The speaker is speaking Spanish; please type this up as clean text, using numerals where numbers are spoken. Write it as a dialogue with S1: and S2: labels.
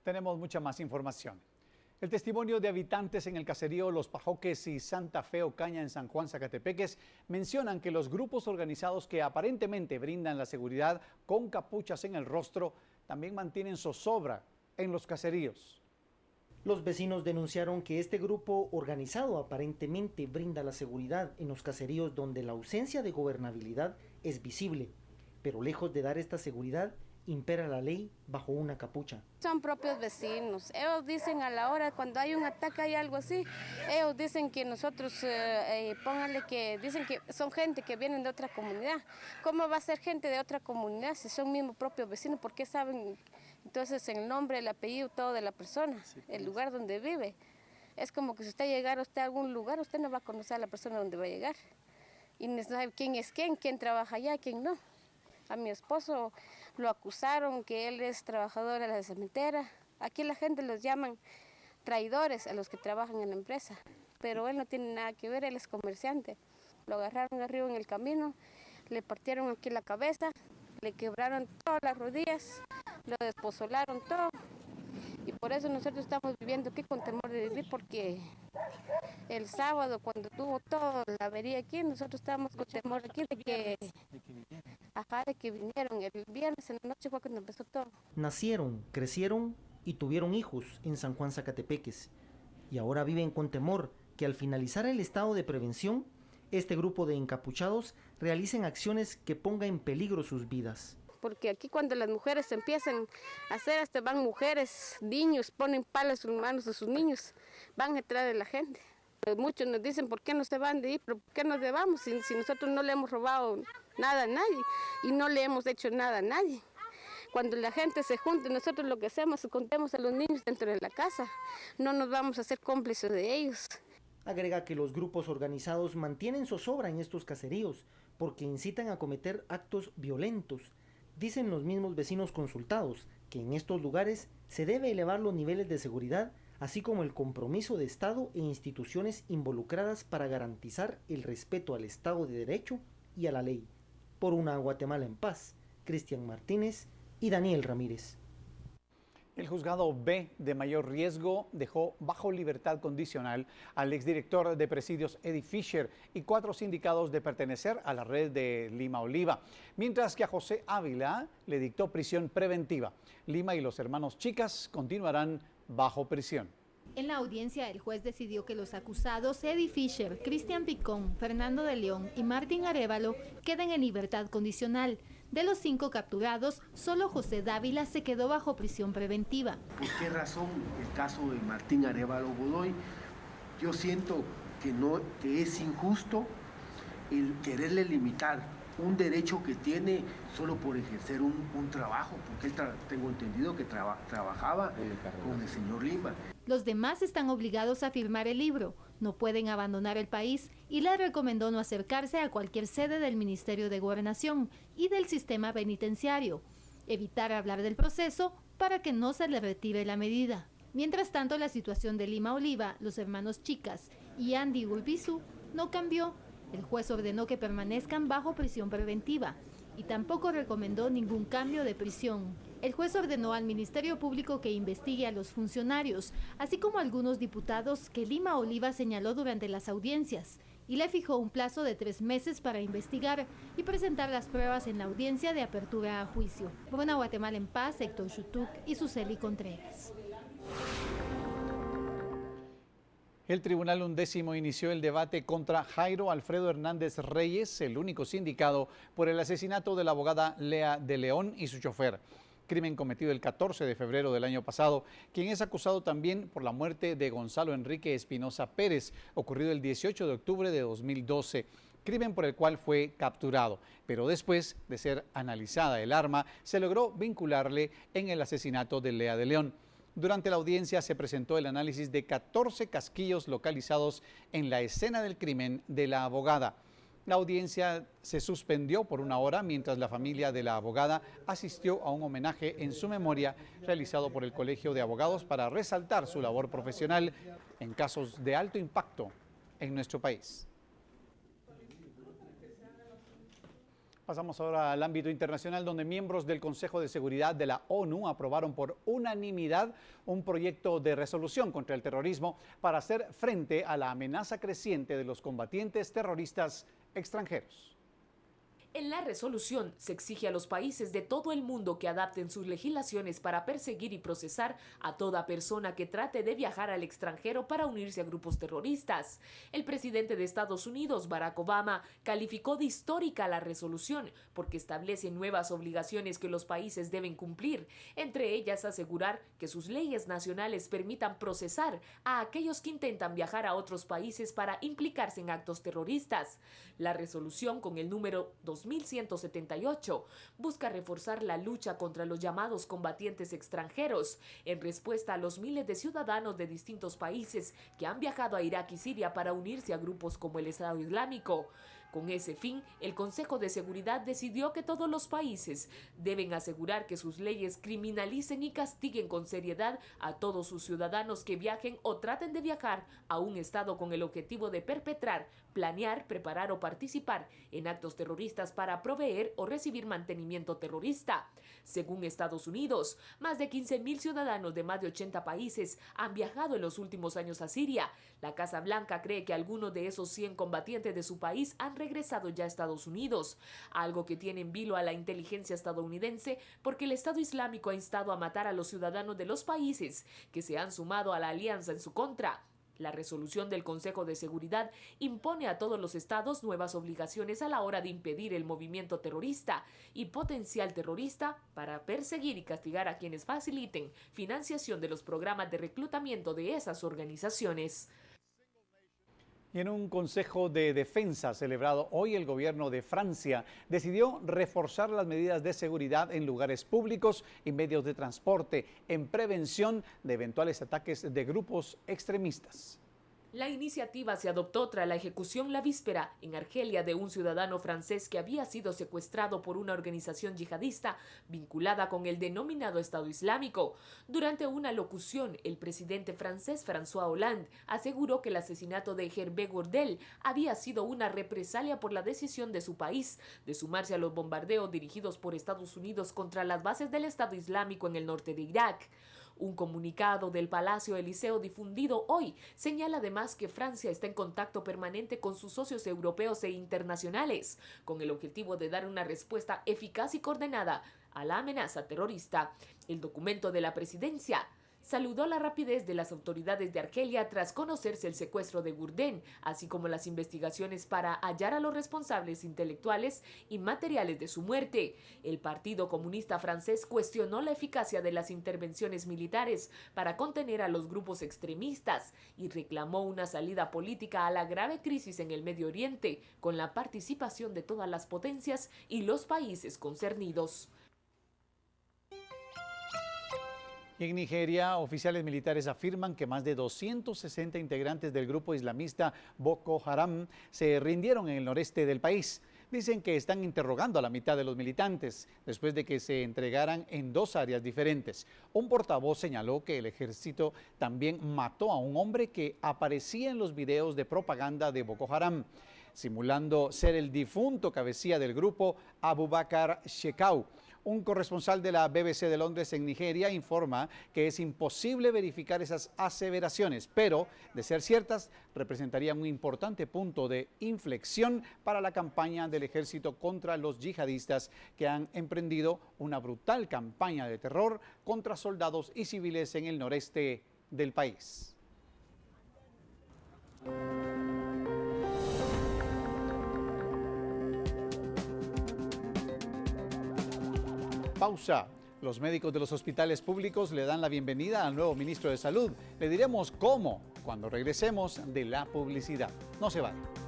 S1: Tenemos mucha más información. El testimonio de habitantes en el caserío Los Pajoques y Santa Fe Ocaña en San Juan, Zacatepeques, mencionan que los grupos organizados que aparentemente brindan la seguridad con capuchas en el rostro también mantienen zozobra en los caseríos.
S2: Los vecinos denunciaron que este grupo organizado aparentemente brinda la seguridad en los caseríos donde la ausencia de gobernabilidad es visible, pero lejos de dar esta seguridad, impera la ley bajo una capucha.
S3: Son propios vecinos. Ellos dicen a la hora, cuando hay un ataque, hay algo así, ellos dicen que nosotros, pónganle que dicen que son gente que vienen de otra comunidad. ¿Cómo va a ser gente de otra comunidad si son mismos propios vecinos? ¿Por qué saben entonces el nombre, el apellido, todo de la persona, el lugar donde vive? Es como que si usted llegara a algún lugar, usted no va a conocer a la persona donde va a llegar. Y no sabe quién es quién trabaja allá, quién no. A mi esposo lo acusaron que él es trabajador de la cementera. Aquí la gente los llaman traidores a los que trabajan en la empresa, pero él no tiene nada que ver, él es comerciante. Lo agarraron arriba en el camino, le partieron aquí la cabeza, le quebraron todas las rodillas, lo despozolaron todo. Y por eso nosotros estamos viviendo aquí con temor de vivir, porque el sábado cuando tuvo toda la avería aquí, nosotros estábamos con temor aquí de que vinieron. El viernes en la noche fue cuando empezó todo.
S2: Nacieron, crecieron y tuvieron hijos en San Juan, Zacatepeques. Y ahora viven con temor que al finalizar el estado de prevención, este grupo de encapuchados realicen acciones que pongan en peligro sus vidas.
S3: Porque aquí cuando las mujeres empiezan a hacer, van mujeres, niños, ponen palos en las manos de sus niños, van detrás de la gente. Muchos nos dicen, ¿por qué no se van de ahí? ¿Pero por qué nos debamos? Si nosotros no le hemos robado nada a nadie y no le hemos hecho nada a nadie. Cuando la gente se junta, nosotros lo que hacemos es contemos a los niños dentro de la casa. No nos vamos a hacer cómplices de ellos.
S2: Agrega que los grupos organizados mantienen zozobra en estos caseríos porque incitan a cometer actos violentos. Dicen los mismos vecinos consultados que en estos lugares se debe elevar los niveles de seguridad, así como el compromiso de Estado e instituciones involucradas para garantizar el respeto al Estado de Derecho y a la ley. Por una Guatemala en paz, Cristian Martínez y Daniel Ramírez.
S1: El juzgado B de mayor riesgo dejó bajo libertad condicional al exdirector de presidios Eddie Fisher y 4 sindicados de pertenecer a la red de Lima Oliva, mientras que a José Ávila le dictó prisión preventiva. Lima y los hermanos Chicas continuarán bajo prisión.
S4: En la audiencia, el juez decidió que los acusados Eddie Fisher, Cristian Picón, Fernando de León y Martín Arévalo queden en libertad condicional. De los 5 capturados, solo José Dávila se quedó bajo prisión preventiva.
S5: ¿Por qué razón el caso de Martín Arévalo Godoy? Yo siento que es injusto el quererle limitar un derecho que tiene solo por ejercer un trabajo, porque él tengo entendido que trabajaba con el señor Lima.
S4: Los demás están obligados a firmar el libro, no pueden abandonar el país y le recomendó no acercarse a cualquier sede del Ministerio de Gobernación y del sistema penitenciario, evitar hablar del proceso para que no se le retire la medida. Mientras tanto, la situación de Lima Oliva, los hermanos Chicas y Andy Urbizu no cambió. El juez ordenó que permanezcan bajo prisión preventiva y tampoco recomendó ningún cambio de prisión. El juez ordenó al Ministerio Público que investigue a los funcionarios, así como a algunos diputados que Lima Oliva señaló durante las audiencias, y le fijó un plazo de 3 meses para investigar y presentar las pruebas en la audiencia de apertura a juicio. Por una Guatemala en paz, Héctor Chutuc y Suseli Contreras.
S1: El Tribunal Undécimo inició el debate contra Jairo Alfredo Hernández Reyes, el único sindicado por el asesinato de la abogada Lea de León y su chofer. Crimen cometido el 14 de febrero del año pasado, quien es acusado también por la muerte de Gonzalo Enrique Espinosa Pérez, ocurrido el 18 de octubre de 2012. Crimen por el cual fue capturado, pero después de ser analizada el arma, se logró vincularle en el asesinato de Lea de León. Durante la audiencia se presentó el análisis de 14 casquillos localizados en la escena del crimen de la abogada. La audiencia se suspendió por 1 hora mientras la familia de la abogada asistió a un homenaje en su memoria realizado por el Colegio de Abogados para resaltar su labor profesional en casos de alto impacto en nuestro país. Pasamos ahora al ámbito internacional, donde miembros del Consejo de Seguridad de la ONU aprobaron por unanimidad un proyecto de resolución contra el terrorismo para hacer frente a la amenaza creciente de los combatientes terroristas extranjeros.
S6: En la resolución se exige a los países de todo el mundo que adapten sus legislaciones para perseguir y procesar a toda persona que trate de viajar al extranjero para unirse a grupos terroristas. El presidente de Estados Unidos, Barack Obama, calificó de histórica la resolución porque establece nuevas obligaciones que los países deben cumplir, entre ellas asegurar que sus leyes nacionales permitan procesar a aquellos que intentan viajar a otros países para implicarse en actos terroristas. La resolución, con el número 2178, busca reforzar la lucha contra los llamados combatientes extranjeros en respuesta a los miles de ciudadanos de distintos países que han viajado a Irak y Siria para unirse a grupos como el Estado Islámico. Con ese fin, el Consejo de Seguridad decidió que todos los países deben asegurar que sus leyes criminalicen y castiguen con seriedad a todos sus ciudadanos que viajen o traten de viajar a un estado con el objetivo de perpetrar, planear, preparar o participar en actos terroristas para proveer o recibir mantenimiento terrorista. Según Estados Unidos, más de 15.000 ciudadanos de más de 80 países han viajado en los últimos años a Siria. La Casa Blanca cree que algunos de esos 100 combatientes de su país han regresado ya a Estados Unidos, algo que tiene en vilo a la inteligencia estadounidense porque el Estado Islámico ha instado a matar a los ciudadanos de los países que se han sumado a la alianza en su contra. La resolución del Consejo de Seguridad impone a todos los estados nuevas obligaciones a la hora de impedir el movimiento terrorista y potencial terrorista para perseguir y castigar a quienes faciliten financiación de los programas de reclutamiento de esas organizaciones.
S1: Y en un consejo de defensa celebrado hoy, el gobierno de Francia decidió reforzar las medidas de seguridad en lugares públicos y medios de transporte en prevención de eventuales ataques de grupos extremistas.
S6: La iniciativa se adoptó tras la ejecución la víspera en Argelia de un ciudadano francés que había sido secuestrado por una organización yihadista vinculada con el denominado Estado Islámico. Durante una locución, el presidente francés François Hollande aseguró que el asesinato de Hervé Gourdel había sido una represalia por la decisión de su país de sumarse a los bombardeos dirigidos por Estados Unidos contra las bases del Estado Islámico en el norte de Irak. Un comunicado del Palacio Eliseo difundido hoy señala además que Francia está en contacto permanente con sus socios europeos e internacionales, con el objetivo de dar una respuesta eficaz y coordinada a la amenaza terrorista. El documento de la presidencia saludó la rapidez de las autoridades de Argelia tras conocerse el secuestro de Gourdel, así como las investigaciones para hallar a los responsables intelectuales y materiales de su muerte. El Partido Comunista Francés cuestionó la eficacia de las intervenciones militares para contener a los grupos extremistas y reclamó una salida política a la grave crisis en el Medio Oriente, con la participación de todas las potencias y los países concernidos.
S1: Y en Nigeria, oficiales militares afirman que más de 260 integrantes del grupo islamista Boko Haram se rindieron en el noreste del país. Dicen que están interrogando a la mitad de los militantes después de que se entregaran en dos áreas diferentes. Un portavoz señaló que el ejército también mató a un hombre que aparecía en los videos de propaganda de Boko Haram, simulando ser el difunto cabecilla del grupo Abubakar Shekau. Un corresponsal de la BBC de Londres en Nigeria informa que es imposible verificar esas aseveraciones, pero de ser ciertas representarían un importante punto de inflexión para la campaña del ejército contra los yihadistas que han emprendido una brutal campaña de terror contra soldados y civiles en el noreste del país. Pausa. Los médicos de los hospitales públicos le dan la bienvenida al nuevo ministro de Salud. Le diremos cómo cuando regresemos de la publicidad. No se vayan.